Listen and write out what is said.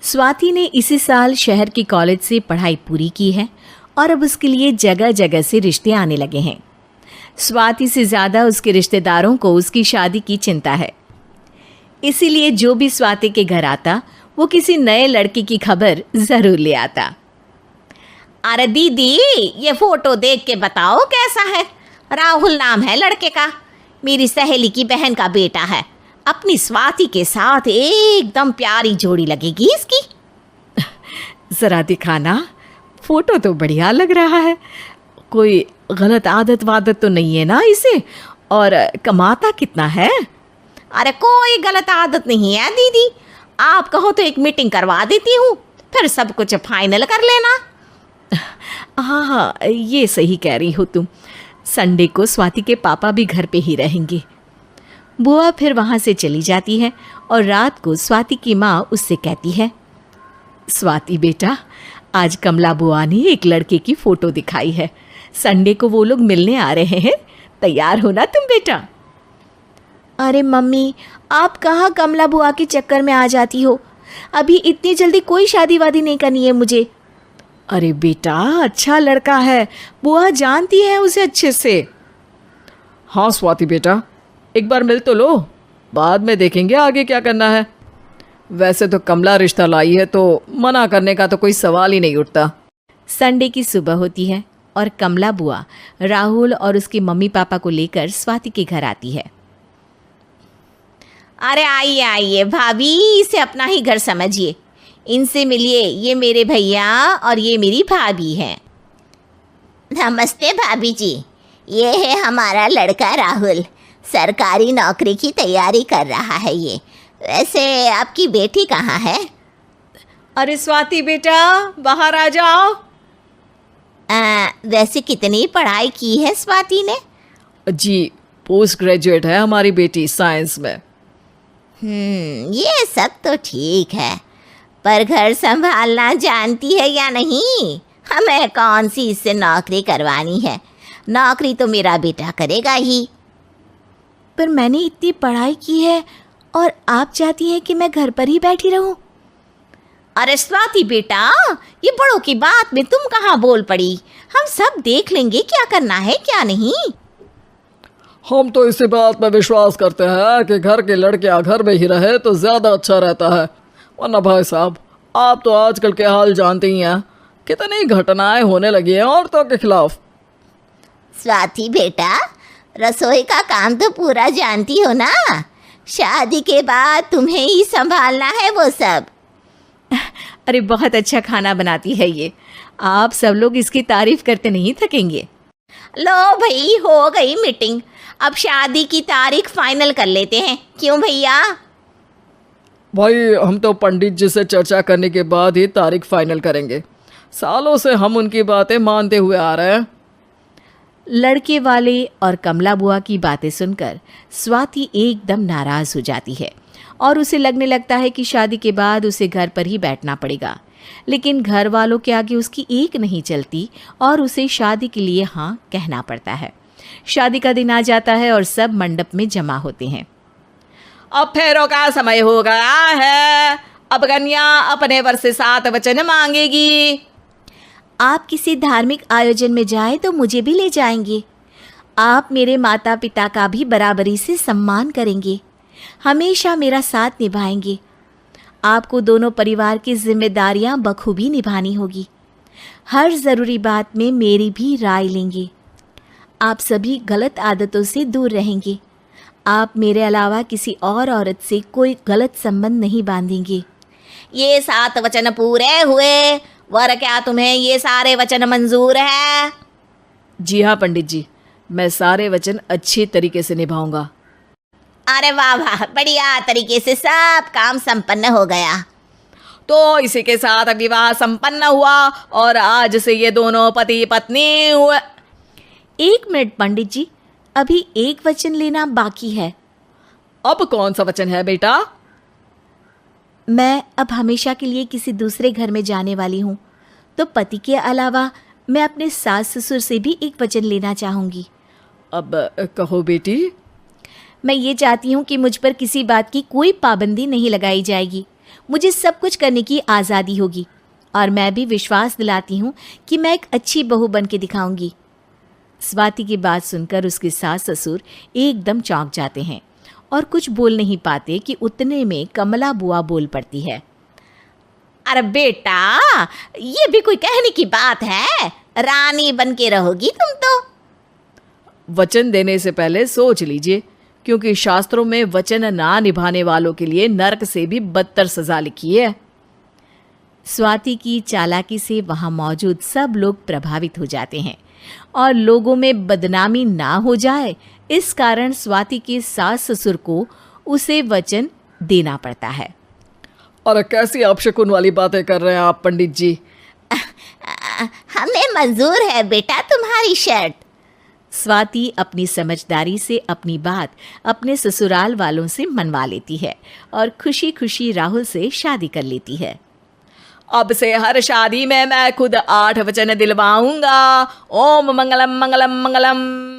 स्वाति ने इसी साल शहर के कॉलेज से पढ़ाई पूरी की है और अब उसके लिए जगह जगह से रिश्ते आने लगे हैं। स्वाति से ज़्यादा उसके रिश्तेदारों को उसकी शादी की चिंता है। इसीलिए जो भी स्वाति के घर आता वो किसी नए लड़के की खबर ज़रूर ले आता। अरे दीदी, ये फोटो देख के बताओ कैसा है। राहुल नाम है लड़के का, मेरी सहेली की बहन का बेटा है। अपनी स्वाति के साथ एकदम प्यारी जोड़ी लगेगी इसकी। ज़रा दिखाना, फ़ोटो तो बढ़िया लग रहा है। कोई गलत आदत वादत तो नहीं है ना इसे? और कमाता कितना है? अरे कोई गलत आदत नहीं है दीदी, आप कहो तो एक मीटिंग करवा देती हूँ, फिर सब कुछ फाइनल कर लेना। हाँ हाँ, ये सही कह रही हो तुम। संडे को स्वाति के पापा भी घर पे ही रहेंगे। बुआ फिर वहाँ से चली जाती है और रात को स्वाति की माँ उससे कहती है, स्वाति बेटा, आज कमला बुआ ने एक लड़के की फ़ोटो दिखाई है। संडे को वो लोग मिलने आ रहे हैं, तैयार हो ना तुम बेटा। अरे मम्मी, आप कहाँ कमला बुआ के चक्कर में आ जाती हो? अभी इतनी जल्दी कोई शादी वादी नहीं करनी है मुझे। अरे बेटा, अच्छा लड़का है, बुआ जानती है उसे अच्छे से। हाँ स्वाति बेटा, एक बार मिल तो लो, बाद में देखेंगे आगे क्या करना है। वैसे तो कमला रिश्ता लाई है तो मना करने का तो कोई सवाल ही नहीं उठता। संडे की सुबह होती है और कमला बुआ राहुल और उसके मम्मी पापा को लेकर स्वाति के घर आती है। अरे आइए आइए भाभी, इसे अपना ही घर समझिए, इनसे मिलिए। ये मेरे भैया और ये मेरी भाभी हैं। नमस्ते भाभी जी, ये है हमारा लड़का राहुल, सरकारी नौकरी की तैयारी कर रहा है ये। वैसे आपकी बेटी कहाँ है? अरे स्वाति बेटा, बाहर आ जाओ। वैसे कितनी पढ़ाई की है स्वाति ने? जी, पोस्ट ग्रेजुएट है हमारी बेटी साइंस में। ये सब तो ठीक है, पर घर संभालना जानती है या नहीं? हमें कौन सी इससे नौकरी करवानी है, नौकरी तो मेरा बेटा करेगा ही। पर मैंने इतनी पढ़ाई की है और आप चाहती हैं कि मैं घर पर ही बैठी रहूं? अरे स्वाति बेटा, ये बड़ों की बात में तुम कहाँ बोल पड़ी? हम सब देख लेंगे क्या करना है क्या नहीं। हम तो इसी बात में विश्वास करते हैं कि घर के लड़के घर में ही रहे तो ज़्यादा अच्छा रहता है। वरना भाई साहब, आप तो आजकल के हाल जानते ही हैं, कितनी घटनाएं होने लगी हैं औरतों के खिलाफ। स्वाति बेटा, रसोई का काम तो पूरा जानती हो ना? शादी के बाद तुम्हें ही संभालना है वो सब। अरे बहुत अच्छा खाना बनाती है ये, आप सब लोग इसकी तारीफ करते नहीं थकेंगे। लो भाई, हो गई मीटिंग, अब शादी की तारीख फाइनल कर लेते हैं, क्यों भैया? भाई, हम तो पंडित जी से चर्चा करने के बाद ही तारीख फाइनल करेंगे। सालों से हम उनकी बातें मानते हुए आ रहे हैं। लड़के वाले और कमला बुआ की बातें सुनकर स्वाति एकदम नाराज़ हो जाती है और उसे लगने लगता है कि शादी के बाद उसे घर पर ही बैठना पड़ेगा। लेकिन घर वालों के आगे उसकी एक नहीं चलती और उसे शादी के लिए हाँ कहना पड़ता है। शादी का दिन आ जाता है और सब मंडप में जमा होते हैं। अब फेरों का समय हो गया है, अब कन्या अपने वर से 7 वचन मांगेगी। आप किसी धार्मिक आयोजन में जाएं तो मुझे भी ले जाएंगे। आप मेरे माता पिता का भी बराबरी से सम्मान करेंगे, हमेशा मेरा साथ निभाएंगे। आपको दोनों परिवार की जिम्मेदारियां बखूबी निभानी होगी। हर ज़रूरी बात में मेरी भी राय लेंगे। आप सभी गलत आदतों से दूर रहेंगे। आप मेरे अलावा किसी और औरत से कोई गलत संबंध नहीं बांधेंगे। ये 7 वचन पूरे हुए, वर क्या तुम्हें ये सारे वचन मंजूर है? जी हाँ पंडित जी, मैं सारे वचन अच्छी तरीके से निभाऊंगा। अरे वाह वाह, बढ़िया तरीके से सब काम संपन्न हो गया। तो इसी के साथ विवाह संपन्न हुआ और आज से ये दोनों पति पत्नी हुए। 1 मिनट पंडित जी, अभी एक वचन लेना बाकी है। अब कौन सा वचन है बेटा? मैं अब हमेशा के लिए किसी दूसरे घर में जाने वाली हूँ, तो पति के अलावा मैं अपने सास ससुर से भी एक वचन लेना चाहूँगी। अब कहो बेटी। मैं ये चाहती हूँ कि मुझ पर किसी बात की कोई पाबंदी नहीं लगाई जाएगी। मुझे सब कुछ करने की आज़ादी होगी और मैं भी विश्वास दिलाती हूँ कि मैं एक अच्छी बहू बन के दिखाऊंगी। स्वाति की बात सुनकर उसके सास ससुर एकदम चौंक जाते हैं और कुछ बोल नहीं पाते कि उतने में कमला बुआ बोल पड़ती है। अरे बेटा, ये भी कोई कहने की बात है? रानी बन के रहोगी तुम तो। वचन देने से पहले सोच लीजिए, क्योंकि शास्त्रों में वचन ना निभाने वालों के लिए नरक से भी बदतर सजा लिखी है। स्वाति की चालाकी से वहां मौजूद सब लोग प्रभावित हो जाते हैं और लोगों में बदनामी ना हो जाए, इस कारण स्वाति के सास ससुर को उसे वचन देना पड़ता है। अरे कैसी अपशकुन वाली बातें कर रहे हैं आप पंडित जी। हमें मंजूर है बेटा तुम्हारी शर्त। स्वाति अपनी समझदारी से अपनी बात अपने ससुराल वालों से मनवा लेती है और खुशी खुशी राहुल से शादी कर लेती है। अब से हर शादी में मैं खुद 8 वचन दिलवाऊंगा। ओम मंगलम मंगलम मंगलम।